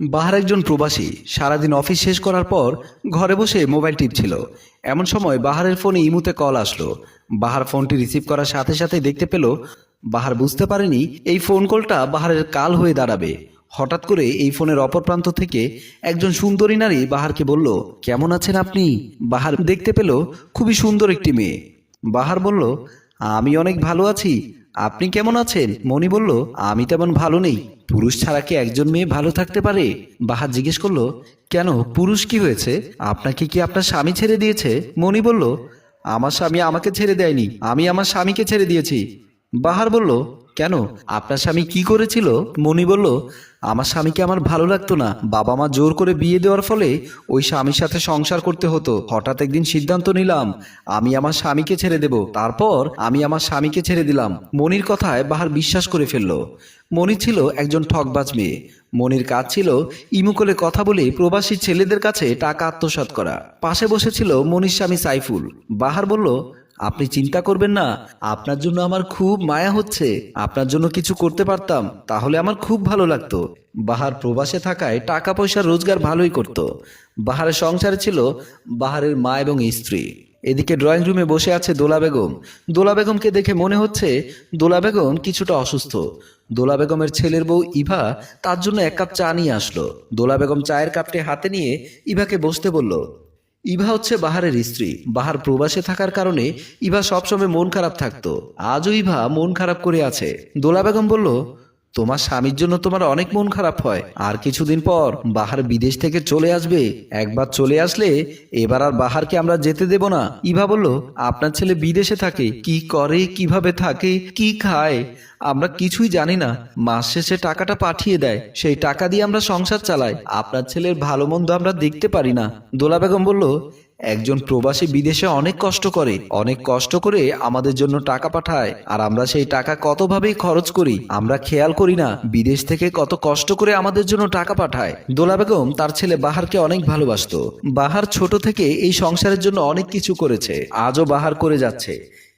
বাহার একজন প্রবাসী সারাদিন অফিস শেষ করার পর ঘরে বসে মোবাইল টিপছিল। এমন সময় বাহারের ফোনে ইমুতে কল আসলো। বাহার ফোনটি রিসিভ করার সাথে সাথে দেখতে পেল বাহার বুঝতে পারেনি এই ফোন কলটা বাহারের কাল হয়ে দাঁড়াবে। হঠাৎ করে এই ফোনের অপর প্রান্ত থেকে একজন সুন্দরী নারী বাহারকে বলল, কেমন আছেন আপনি? বাহার দেখতে পেল খুবই সুন্দর একটি মেয়ে। বাহার বলল, আমি অনেক ভালো আছি, আপনি কেমন আছেন? মণি বলল, আমি তেমন ভালো নেই। পুরুষ ছাড়া কি একজন মেয়ে ভালো থাকতে পারে? বাহার জিজ্ঞেস করলো, কেন, পুরুষ কি হয়েছে? আপনাকে কি আপনার স্বামী ছেড়ে দিয়েছে? মণি বলল, আমার স্বামী আমাকে ছেড়ে দেয়নি, আমি আমার স্বামীকে ছেড়ে দিয়েছি। বাহার বলল, কেন, আপনার স্বামী কি করেছিল? মণি বলল, আমার স্বামীকে আমার ভালো লাগতো না, বাবা মা জোর করে বিয়ে দেওয়ার ফলে ওই স্বামীর সাথে সংসার করতে হতো। হঠাৎ একদিন সিদ্ধান্ত নিলাম আমি আমার স্বামীকে ছেড়ে দেব, তারপর আমি আমার স্বামীকে ছেড়ে দিলাম। মনির কথায় বাহার বিশ্বাস করে ফেলল। মনি ছিল একজন ঠকবাজ মেয়ে। মনির কাজ ছিল ইমুকলে কথা বলে প্রবাসী ছেলেদের কাছে টাকা আত্মসাৎ করা। পাশে বসেছিল মনির স্বামী সাইফুল। বাহার বলল, আপনি চিন্তা করবেন না, আপনার জন্য আমার খুব মায়া হচ্ছে, আপনার জন্য কিছু করতে পারতাম তাহলে আমার খুব ভালো লাগতো। বাহার প্রবাসে থাকায় টাকা পয়সার রোজগার ভালোই করত। বাহারের সংসারে ছিল বাহারের মা এবং স্ত্রী। এদিকে ড্রয়িং রুমে বসে আছে দোলা বেগম। দোলা বেগমকে দেখে মনে হচ্ছে দোলা বেগম কিছুটা অসুস্থ। দোলা বেগমের ছেলের বউ ইভা তার জন্য এক কাপ চা নিয়ে আসলো। দোলা বেগম চায়ের কাপটি হাতে নিয়ে ইভাকে বসতে বলল। ইভা হচ্ছে বাহারের স্ত্রী। বাহার প্রবাসে থাকার কারণে ইভা সবসময় মন খারাপ থাকতো। আজও ইভা মন খারাপ করে আছে। দোলা বেগম বলল, তোমার স্বামীর জন্য তোমার অনেক মন খারাপ হয়, আর কিছুদিন পর বাহার বিদেশ থেকে চলে আসবে। একবার চলে আসলে এবার আর বাহারকে আমরা যেতে দেব না। ইভা বলল, আপনার ছেলে বিদেশে থাকে, কি করে, কিভাবে থাকে, কি খায়, আমরা কিছুই জানি না। মাস শেষে টাকাটা পাঠিয়ে দেয়, সেই টাকা দিয়ে আমরা সংসার চালাই। আপনার ছেলের ভালো মন্দ আমরা দেখতে পারি না। দোলা বেগম বলল, একজন প্রবাসী বিদেশে অনেক কষ্ট করে আমাদের জন্য টাকা পাঠায়, আর আমরা সেই টাকা কতভাবেই খরচ করি, আমরা খেয়াল করি না বিদেশ থেকে কত কষ্ট করে আমাদের জন্য টাকা পাঠায়। দোলা বেগম তার ছেলে বাহারকে অনেক ভালোবাসতো। বাহার ছোট থেকে এই সংসারের জন্য অনেক কিছু করেছে, আজও বাহার করে যাচ্ছে।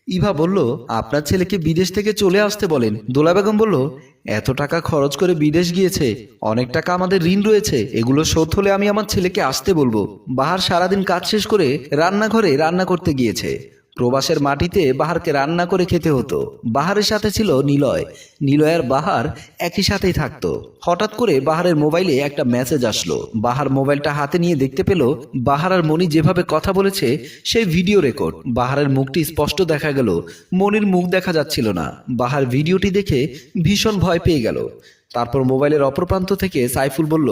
ইভা বলল, আপনার ছেলেকে বিদেশ থেকে চলে আসতে বলেন। দোলা বেগম বলল, এত টাকা খরচ করে বিদেশ গিয়েছে, অনেক টাকা আমাদের ঋণ রয়েছে, এগুলো শোধ হলে আমি আমার ছেলেকে আসতে বলবো। বাহার সারাদিন কাজ শেষ করে রান্নাঘরে রান্না করতে গিয়েছে। প্রবাসের মাটিতে বাহারকে রান্না করে খেতে হতো। বাহারের সাথে ছিল নিলয়। নিলয় আর বাহার একই সাথেই থাকতো। হঠাৎ করে বাহারের মোবাইলে একটা মেসেজ আসলো। বাহার মোবাইলটা হাতে নিয়ে দেখতে পেল বাহার আর মনি যেভাবে কথা বলেছে সেই ভিডিও রেকর্ড। বাহারের মুখটি স্পষ্ট দেখা গেল, মনির মুখ দেখা যাচ্ছিল না। বাহার ভিডিওটি দেখে ভীষণ ভয় পেয়ে গেল। তারপর মোবাইলের অপর প্রান্ত থেকে সাইফুল বলল,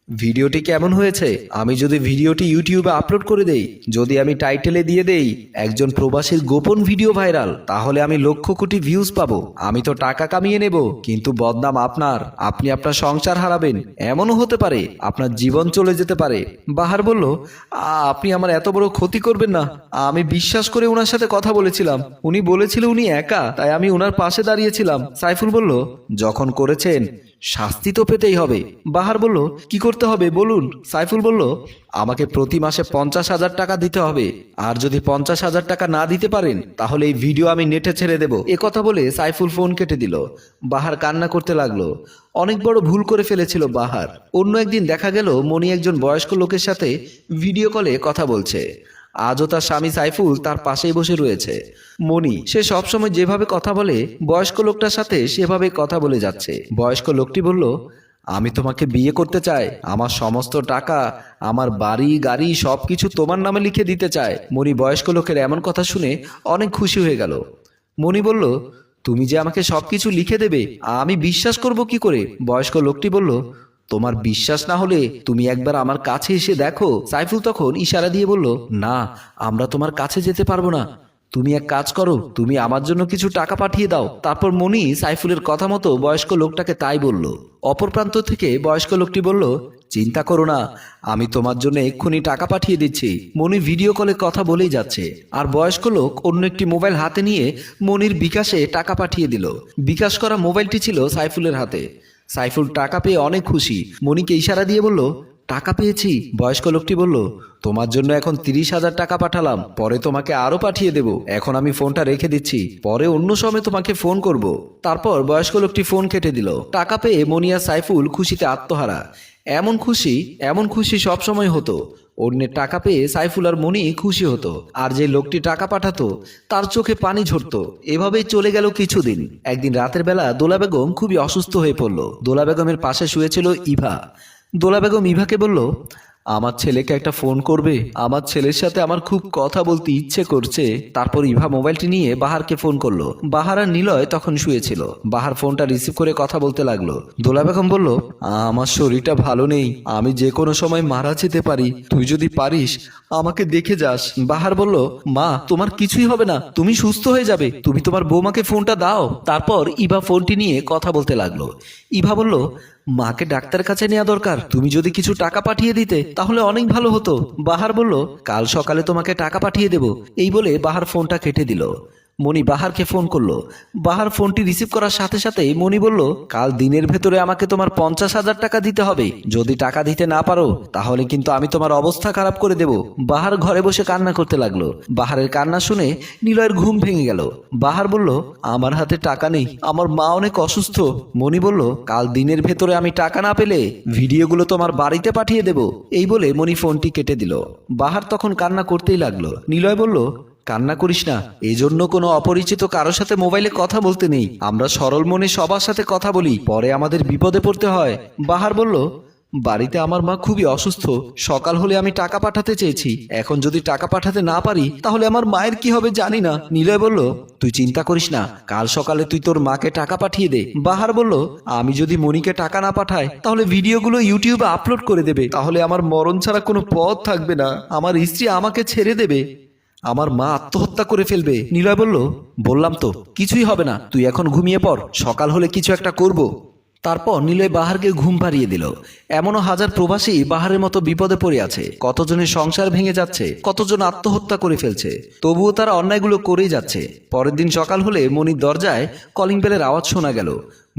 ভিডিওটি কেমন হয়েছে? আমি যদি ভিডিওটি ইউটিউবে আপলোড করে দেই, যদি আমি টাইটেলে দিয়ে দেই একজন প্রবাসীর গোপন ভিডিও ভাইরাল, তাহলে আমি লক্ষ কোটি ভিউজ পাবো, আমি তো টাকা কামিয়ে নেব, কিন্তু বদনাম আপনার, আপনি আপনার সংসার হারাবেন, এমনও হতে পারে আপনার জীবন চলে যেতে পারে। বাহার বলল, আপনি আমার এত বড় ক্ষতি করবেন না, আমি বিশ্বাস করে ওনার সাথে কথা বলেছিলাম, উনি বলেছিল উনি একা, তাই আমি ওনার পাশে দাঁড়িয়েছিলাম। সাইফুল বলল, যখন করেছেন শাস্তি তো পেতেই হবে। বাহার বলল, কি করতে হবে বলুন। সাইফুল বলল, আমাকে প্রতি মাসে 50,000 টাকা দিতে হবে, আর যদি 50,000 টাকা না দিতে পারেন তাহলে এই ভিডিও আমি নেটে ছেড়ে দেব। কথা বলে সাইফুল ফোন কেটে দিল। বাহার কান্না করতে লাগলো। অনেক বড় ভুল করে ফেলেছিল বাহার। অন্য একদিন দেখা গেল মনি একজন বয়স্ক লোকের সাথে ভিডিও কলে কথা বলছে। আজও তার স্বামী সাইফুল তার পাশেই বসে রয়েছে। মনি সে সবসময় যেভাবে কথা বলে বয়স্ক লোকটার সাথে সেভাবে কথা বলে যাচ্ছে। বয়স্ক লোকটি বলল, আমি তোমাকে বিয়ে করতে চাই, আমার সমস্ত টাকা, আমার বাড়ি গাড়ি সবকিছু তোমার নামে লিখে দিতে চায়। মনি বয়স্ক লোকের এমন কথা শুনে অনেক খুশি হয়ে গেল। মনি বলল, তুমি যে আমাকে সবকিছু লিখে দেবে, আমি বিশ্বাস করব কি করে? বয়স্ক লোকটি বলল, তোমার বিশ্বাস না হলে তুমি একবার আমার কাছে এসে দেখো। সাইফুল তখন ইশারা দিয়ে বলল, না, আমরা তোমার কাছে যেতে পারবো না, তুমি এক কাজ করো, তুমি আমার জন্য কিছু টাকা পাঠিয়ে দাও। তারপর মনি সাইফুলের কথা মতো বয়স্ক লোকটাকে তাই বলল। অপর প্রান্ত থেকে বয়স্ক লোকটি বলল, চিন্তা করো না, আমি তোমার জন্য এক্ষুনি টাকা পাঠিয়ে দিচ্ছি। মনি ভিডিও কলে কথা বলেই যাচ্ছে, আর বয়স্ক লোক অন্য একটি মোবাইল হাতে নিয়ে মনির বিকাশে টাকা পাঠিয়ে দিল। বিকাশ করা মোবাইলটি ছিল সাইফুলের হাতে। সাইফুল টাকা পেয়ে অনেক খুশি। মনিকে ইশারা দিয়ে বলল, টাকা পেয়েছি। বয়স্ক লোকটি বলল, তোমার জন্য এখন 30,000 টাকা পাঠালাম, পরে তোমাকে আরো পাঠিয়ে দেব, এখন আমি ফোনটা রেখে দিচ্ছি, পরে অন্য সময় তোমাকে ফোন করব। তারপর বয়স্ক লোকটি ফোন কেটে দিল। টাকা পেয়ে মনিয়া সাইফুল খুশিতে আত্মহারা। এমন খুশি সবসময় হতো। অন্যের টাকা পেয়ে সাইফুল আর মনি খুশি হতো, আর যে লোকটি টাকা পাঠাতো তার চোখে পানি ঝরতো। এভাবেই চলে গেল কিছুদিন। একদিন রাতের বেলা দোলা বেগম খুবই অসুস্থ হয়ে পড়ল। দোলা বেগমের পাশে শুয়েছিল ইভা। দোলা বেগম ইভাকে বলল, আমার ছেলেকে একটা ফোন করবে, আমার ছেলের সাথে আমার খুব কথা বলতে ইচ্ছে করছে। তারপর ইভা মোবাইলটি নিয়ে বাহারকে ফোন করলো। বাহার আর নিলয় তখন শুয়েছিল। বাহার ফোনটা রিসিভ করে কথা বলতে লাগলো। দোলা বেগম বলল, আমার শরীরটা ভালো নেই, আমি যে কোনো সময় মারা যেতে পারি, তুই যদি পারিস আমাকে দেখে যাস। বাহার বলল, মা তোমার কিছুই হবে না, তুমি সুস্থ হয়ে যাবে, তুমি তোমার বৌমাকে ফোনটা দাও। তারপর ইভা ফোনটি নিয়ে কথা বলতে লাগলো। ইভা বলল, মাকে ডাক্তার কাছে নেওয়া দরকার, তুমি যদি কিছু টাকা পাঠিয়ে দিতে তাহলে অনেক ভালো হতো। বাহার বলল, কাল সকালে তোমাকে টাকা পাঠিয়ে দেব। এই বলে বাহার ফোনটা কেটে দিল। মনি বাহারকে ফোন করলো। বাহার ফোনটি রিসিভ করার সাথে সাথেই মনি বলল, কাল দিনের ভেতরে আমাকে তোমার 50,000 টাকা দিতে হবে। যদি টাকা দিতে না পারো তাহলে কিন্তু আমি তোমার অবস্থা খারাপ করে দেব। বাহার ঘরে বসে কান্না করতে লাগলো। বাহারের কান্না শুনে নিলয়ের ঘুম ভেঙে গেল। বাহার বলল, আমার হাতে টাকা নেই, আমার মা অনেক অসুস্থ। মনি বলল, কাল দিনের ভেতরে আমি টাকা না পেলে ভিডিওগুলো তোমার বাড়িতে পাঠিয়ে দেব। এই বলে মনি ফোনটি কেটে দিল। বাহার তখন কান্না করতেই লাগলো। নিলয় বলল, কান্না করিস না, এই জন্য কোনো অপরিচিত কারোর সাথে মোবাইলে কথা বলতে নেই। আমরা সরল মনে সবার সাথে কথা বলি, পরে আমাদের বিপদে পড়তে হয়। বাহার বলল, বাড়িতে আমার মা খুবই অসুস্থ, সকাল হলে আমি টাকা পাঠাতে চেয়েছি, এখন যদি টাকা পাঠাতে না পারি তাহলে আমার মায়ের কি হবে জানি না। নিলয় বলল, তুই চিন্তা করিস না, কাল সকালে তুই তোর মাকে টাকা পাঠিয়ে দে। বাহার বলল, আমি যদি মনিকে টাকা না পাঠাই তাহলে ভিডিওগুলো ইউটিউবে আপলোড করে দেবে, তাহলে আমার মরণ ছাড়া কোনো পথ থাকবে না, আমার স্ত্রী আমাকে ছেড়ে দেবে, আমার মা আত্মহত্যা করে ফেলবে। নিলয় বলল, বললাম তো কিছুই হবে না, তুই এখন ঘুমিয়ে পড়, সকাল হলে কিছু একটা করব। তারপর নিলয় বাহারকে ঘুম পাড়িয়ে দিল। এমনও হাজার প্রবাসী বাহারের মতো বিপদে পড়ে আছে, কতজনের সংসার ভেঙে যাচ্ছে, কতজন আত্মহত্যা করে ফেলছে, তবুও তারা অন্যায়গুলো করেই যাচ্ছে। পরের দিন সকাল হলে মনির দরজায় কলিং বেলের আওয়াজ শোনা গেল।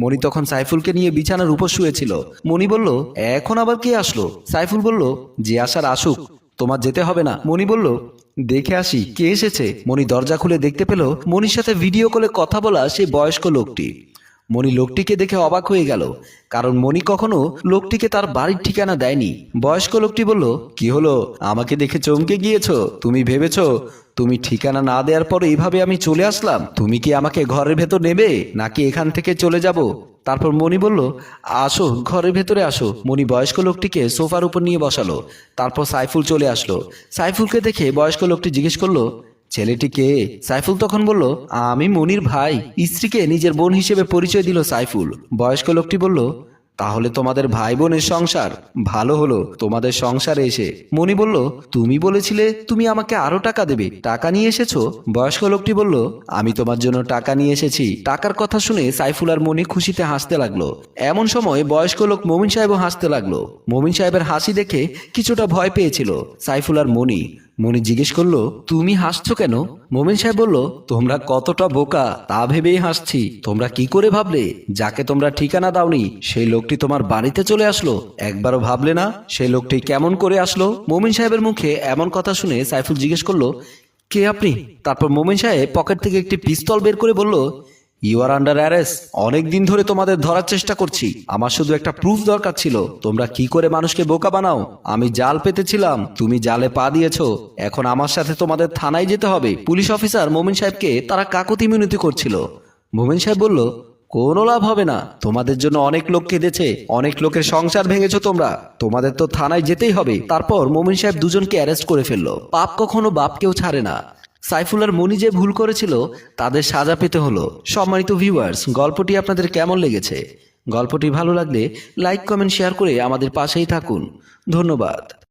মনি তখন সাইফুলকে নিয়ে বিছানার উপর শুয়েছিল। মনি বলল, এখন আবার কে আসলো? সাইফুল বলল, যে আসার আসুক, তোমার যেতে হবে না। মনি বলল, দেখে আসি কে এসেছে। মনি দরজা খুলে দেখতে পেল মনির সাথে ভিডিও কলে কথা বলা সেই বয়স্ক লোকটি। মনি লোকটিকে দেখে অবাক হয়ে গেল, কারণ মনি কখনো লোকটিকে তার বাড়ির ঠিকানা দেয়নি। বয়স্ক লোকটি বলল, কি হলো, আমাকে দেখে চমকে গিয়েছো? তুমি ভেবেছো তুমি ঠিকানা না দেওয়ার পর এইভাবে আমি চলে আসলাম? তুমি কি আমাকে ঘরের ভেতর নেবে নাকি এখান থেকে চলে যাব? তারপর মনি বলল, আসো, ঘরের ভেতরে আসো। মনি বয়স্ক লোকটিকে সোফার উপর নিয়ে বসালো। তারপর সাইফুল চলে আসলো। সাইফুলকে দেখে বয়স্ক লোকটি জিজ্ঞেস করলো, ছেলেটি কে? সাইফুল তখন বলল, আমি মনির ভাই। স্ত্রীকে নিজের বোন হিসেবে পরিচয় দিল সাইফুল। বয়স্ক লোকটি বলল, তাহলে তোমাদের ভাই বোনের সংসার ভালো হলো তোমাদের সংসারে এসে। মনি বলল, তুমি বলেছিলে তুমি আমাকে আরো টাকা দেবে, টাকা নিয়ে এসেছো? বয়স্ক লোকটি বলল, আমি তোমার জন্য টাকা নিয়ে এসেছি। টাকার কথা শুনে সাইফুল আর মনি খুশিতে হাসতে লাগলো। এমন সময় বয়স্ক লোক মমিন সাহেবও হাসতে লাগলো। মমিন সাহেবের হাসি দেখে কিছুটা ভয় পেয়েছিল সাইফুল আর মনি। মনি জিজ্ঞেস করলো, তুমি হাসছো কেন? মোমিন সাহেব বলল, তোমরা কতটা বোকা তা ভেবেই হাসছি। তোমরা কি করে ভাবলে যাকে তোমরা ঠিকানা দাওনি সেই লোকটি তোমার বাড়িতে চলে আসলো? একবারও ভাবলে না সেই লোকটি কেমন করে আসলো? মোমিন সাহেবের মুখে এমন কথা শুনে সাইফুল জিজ্ঞেস করলো, কে আপনি? তারপর মোমিন সাহেব পকেট থেকে একটি পিস্তল বের করে বলল, ইউ আর আন্ডার অ্যারেস্ট। অনেক দিন ধরে তোমাদের ধরার চেষ্টা করছি, আমার শুধু একটা প্রুফ দরকার ছিল। তোমরা কি করে মানুষকে বোকা বানাও? আমি জাল পেতেছিলাম, তুমি জালে পা দিয়েছো। এখন আমার সাথে তোমাদের থানায় যেতে হবে। পুলিশ অফিসার মোমিন সাহেবকে তারা কাকতি মিনতি করছিল। মোমিন সাহেব বলল, কোনো লাভ হবে না, তোমাদের জন্য অনেক লোক কেঁদেছে, অনেক লোকের সংসার ভেঙেছো তোমরা, তোমাদের তো থানায় যেতেই হবে। তারপর মোমিন সাহেব দুজনকে অ্যারেস্ট করে ফেললো। পাপ কখনো বাপকেও ছাড়ে না। সাইফুল আর মনি যে ভুল করেছিল তাদের সাজা পেতে হলো। সম্মানিত ভিউয়ার্স, গল্পটি আপনাদের কেমন লেগেছে? গল্পটি ভালো লাগলে লাইক, কমেন্ট, শেয়ার করে আমাদের পাশেই থাকুন। ধন্যবাদ।